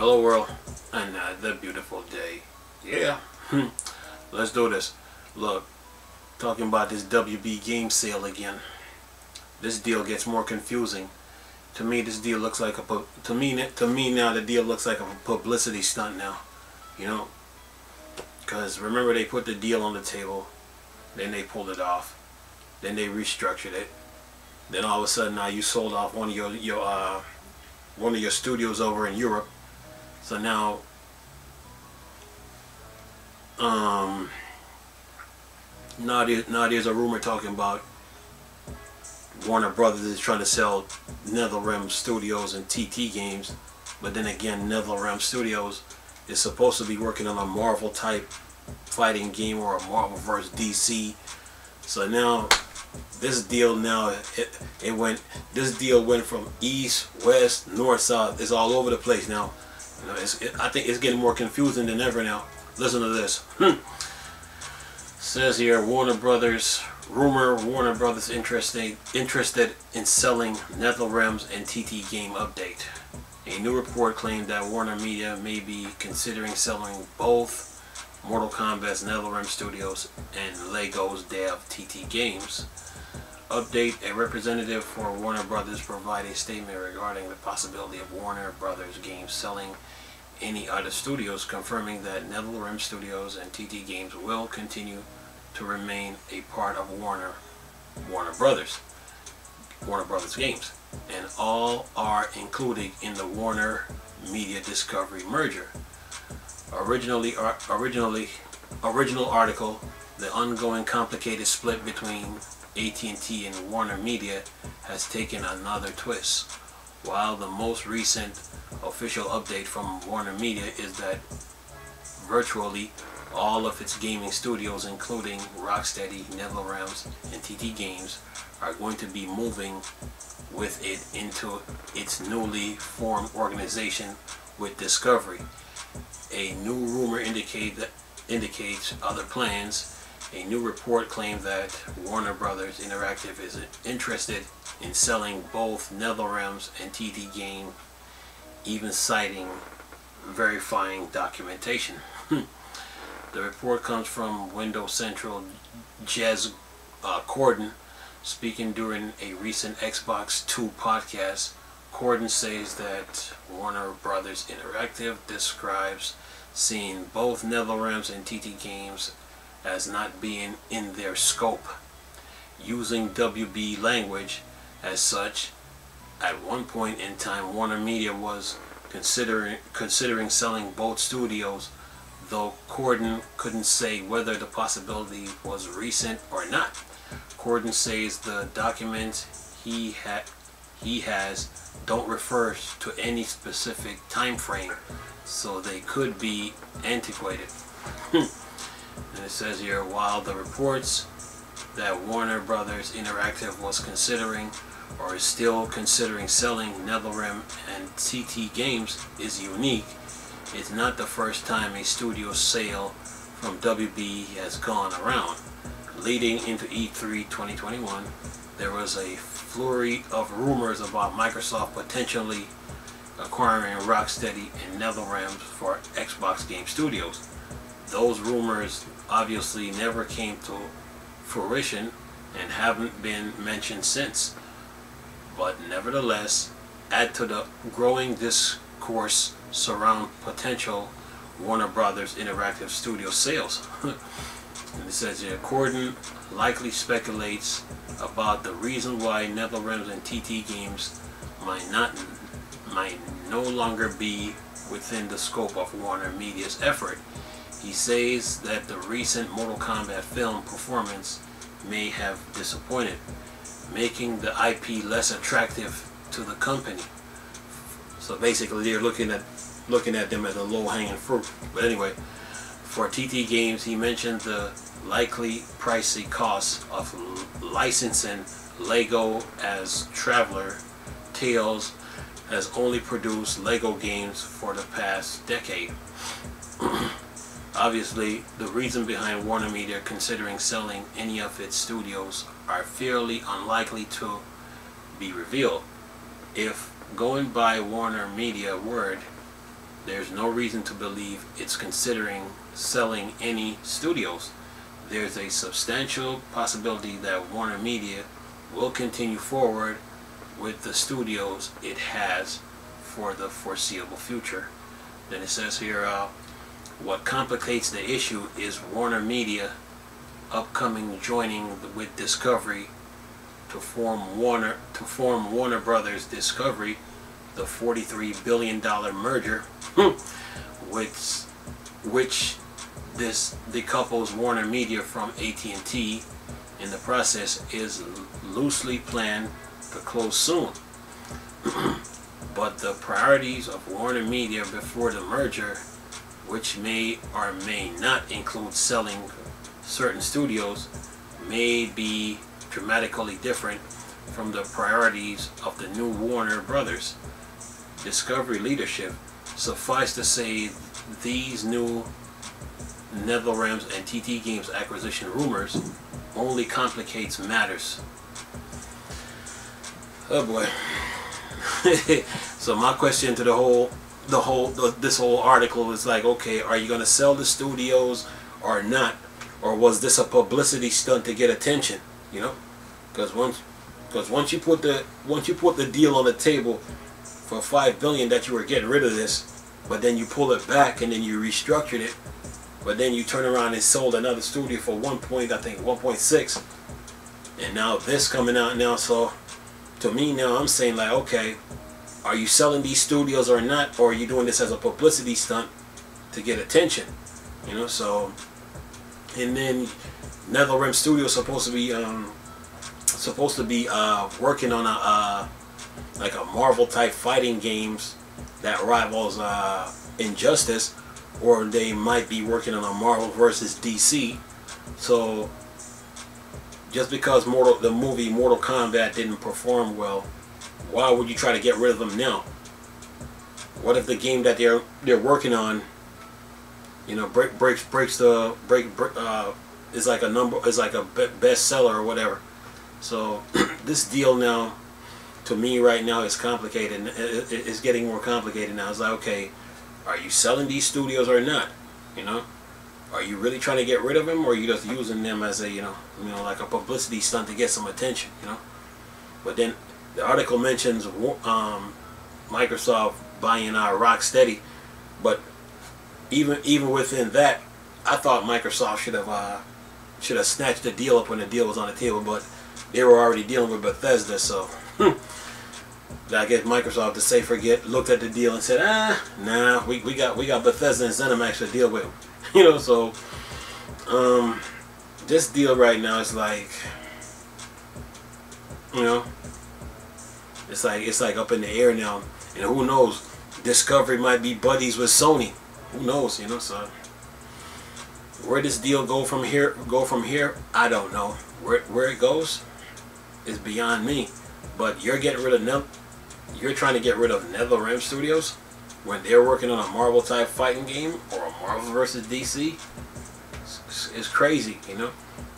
Hello world, another beautiful day. Yeah, let's do this. Look, talking about this WB game sale again. This deal gets more confusing. To me, this deal looks like to me now the deal looks like a publicity stunt now. You know, because remember they put the deal on the table, then they pulled it off, then they restructured it, then all of a sudden now you sold off one of your studios over in Europe. So now, now there's a rumor talking about Warner Brothers is trying to sell Nether Studios and TT Games, but then again, Nether Studios is supposed to be working on a Marvel type fighting game or a Marvel vs. DC. So now this deal this deal went from east, west, north, south. It's all over the place now. You know, I think it's getting more confusing than ever now. Listen to this. Says here, Warner Brothers interested in selling NetherRealms and TT Game update. A new report claimed that Warner Media may be considering selling both Mortal Kombat's NetherRealm Studios and Lego's dev TT Games. Update: a representative for Warner Brothers provided a statement regarding the possibility of Warner Brothers Games selling any other studios, confirming that NetherRealm Studios and TT Games will continue to remain a part of Warner Brothers Games, and all are included in the Warner Media Discovery merger. Original article: the ongoing complicated split between AT&T and Warner Media has taken another twist. While the most recent official update from Warner Media is that virtually all of its gaming studios, including Rocksteady, NetherRealms, and TT Games, are going to be moving with it into its newly formed organization with Discovery. A new rumor indicates other plans. A new report claimed that Warner Brothers Interactive is interested in selling both NetherRealms and TT Game, even citing verifying documentation. The report comes from Windows Central Jez Corden, speaking during a recent Xbox 2 podcast. Corden says that Warner Brothers Interactive describes seeing both NetherRealms and TT Games as not being in their scope. Using WB language as such, at one point in time Warner Media was considering selling both studios, though Corden couldn't say whether the possibility was recent or not. Corden says the documents he has don't refer to any specific time frame, so they could be antiquated. And it says here, while the reports that Warner Brothers Interactive was considering or is still considering selling NetherRealm and TT Games is unique, it's not the first time a studio sale from WB has gone around. Leading into E3 2021, there was a flurry of rumors about Microsoft potentially acquiring Rocksteady and NetherRealm for Xbox Game Studios. Those rumors obviously never came to fruition and haven't been mentioned since, but nevertheless add to the growing discourse surround potential Warner Brothers Interactive Studio sales. And it says here, Corden likely speculates about the reason why NetherRealms and TT Games might no longer be within the scope of Warner Media's effort. He says that the recent Mortal Kombat film performance may have disappointed, making the IP less attractive to the company. So basically they're looking at them as a low-hanging fruit. But anyway, for TT Games, he mentioned the likely pricey cost of licensing Lego, as Traveler Tales has only produced Lego games for the past decade. Obviously, the reason behind Warner Media considering selling any of its studios are fairly unlikely to be revealed. If going by Warner Media word, there's no reason to believe it's considering selling any studios. There's a substantial possibility that Warner Media will continue forward with the studios it has for the foreseeable future. Then it says here, what complicates the issue is Warner Media upcoming joining with Discovery to form Warner Brothers Discovery, the $43 billion merger, which this decouples Warner Media from AT&T. In the process is loosely planned to close soon. But the priorities of Warner Media before the merger, which may or may not include selling certain studios, may be dramatically different from the priorities of the new Warner Brothers Discovery leadership. Suffice to say, these new NetherRealm's and TT Games acquisition rumors only complicates matters. Oh boy. So my question to this whole article is like, okay, are you going to sell the studios or not? Or was this a publicity stunt to get attention? You know, because once you put the deal on the table for $5 billion that you were getting rid of this, but then you pull it back and then you restructured it, but then you turn around and sold another studio for 1.6, and now this coming out now. So to me now, I'm saying like, okay, are you selling these studios or not, or are you doing this as a publicity stunt to get attention? You know, so. And then NetherRealm Studios supposed to be working on a like a Marvel type fighting games that rivals Injustice, or they might be working on a Marvel versus DC. So just because the movie Mortal Kombat didn't perform well, why would you try to get rid of them now? What if the game that they're working on, you know, is like a bestseller or whatever? So this deal now, to me right now, is complicated. It's getting more complicated now. It's like, okay, are you selling these studios or not? You know, are you really trying to get rid of them, or are you just using them as a you know like a publicity stunt to get some attention? You know, but then the article mentions Microsoft buying Rocksteady, but even within that, I thought Microsoft should have snatched the deal up when the deal was on the table, but they were already dealing with Bethesda, so I guess Microsoft, to say forget, looked at the deal and said, nah, we got Bethesda and ZeniMax to deal with, you know. So this deal right now is like, you know, it's like up in the air now, and who knows, Discovery might be buddies with Sony. Who knows, you know? So where this deal go from here, I don't know. Where it goes is beyond me. But you're getting rid of you're trying to get rid of NetherRealm Studios when they're working on a Marvel type fighting game or a Marvel versus DC. It's crazy, you know.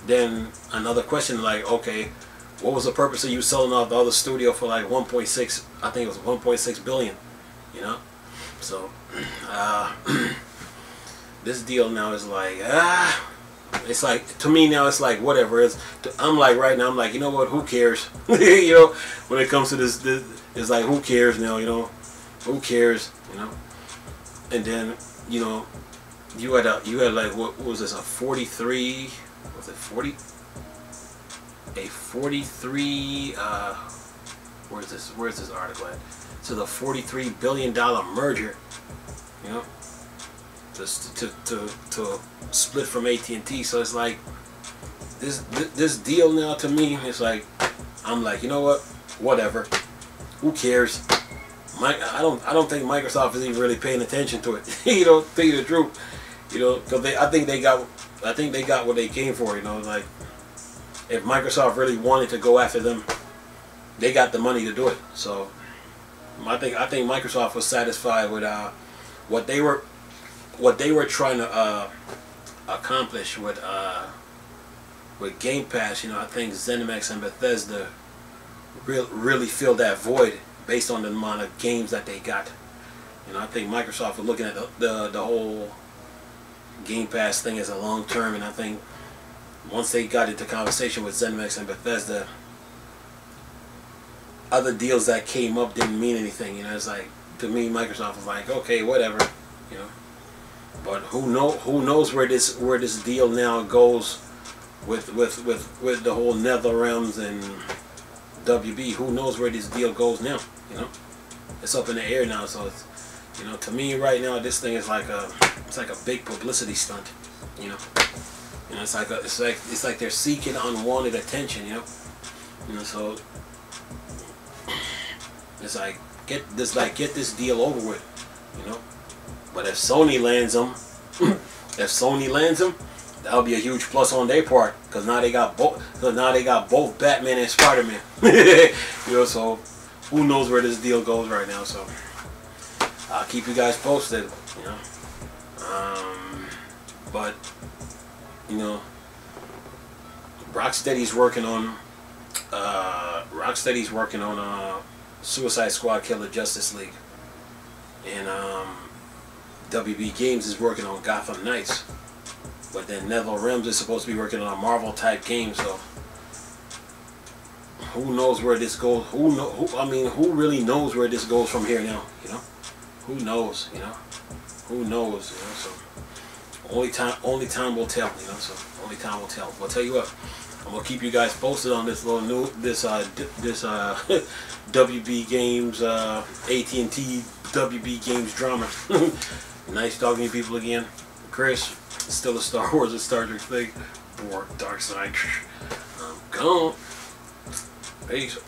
Then another question, like, okay, what was the purpose of you selling off the other studio for like 1.6? I think it was 1.6 billion, you know. So this deal now is like, it's like, to me now it's like whatever. I'm like, right now I'm like, you know what, who cares? You know, when it comes to this, it's like, who cares now? You know, who cares? You know. And then, you know, you had like, what was this, a 43? Was it 40? A 43? Where's this article at? So the $43 billion merger, you know, just to split from AT&T. So it's like this deal now, to me, it's like, I'm like, you know what, whatever, who cares? I don't think Microsoft is even really paying attention to it. You know, to tell you the truth, you know, because I think they got what they came for. You know, like, if Microsoft really wanted to go after them, they got the money to do it. So I think Microsoft was satisfied with what they were trying to accomplish with Game Pass. You know, I think ZeniMax and Bethesda really fill that void based on the amount of games that they got. You know, I think Microsoft was looking at the whole Game Pass thing as a long term, and I think once they got into conversation with ZeniMax and Bethesda, other deals that came up didn't mean anything. You know, it's like, to me, Microsoft was like, okay, whatever, you know. But who knows where this deal now goes with the whole Nether Realms and WB. Who knows where this deal goes now? You know, it's up in the air now. So it's, you know, to me right now, this thing is like a big publicity stunt. You know, it's like they're seeking unwanted attention. You know, so it's like get this deal over with. You know, but if Sony lands them, that'll be a huge plus on their part, because now they got both Batman and Spider-Man. You know, so who knows where this deal goes right now. So I'll keep you guys posted. You know, but you know, Rocksteady's working on Suicide Squad Killer Justice League, and WB Games is working on Gotham Knights. But then Nether Realms is supposed to be working on a Marvel type game, so who knows where this goes? Who really knows where this goes from here now? You know, who knows? You know, who knows? You know, so only time will tell. You know, so only time will tell. But I'll tell you what, I'm gonna keep you guys posted on this little WB Games AT&T WB Games drama. Nice talking to you people again. Chris. Still a Star Wars and Star Trek thing. Or Dark Side. I'm gone. Peace.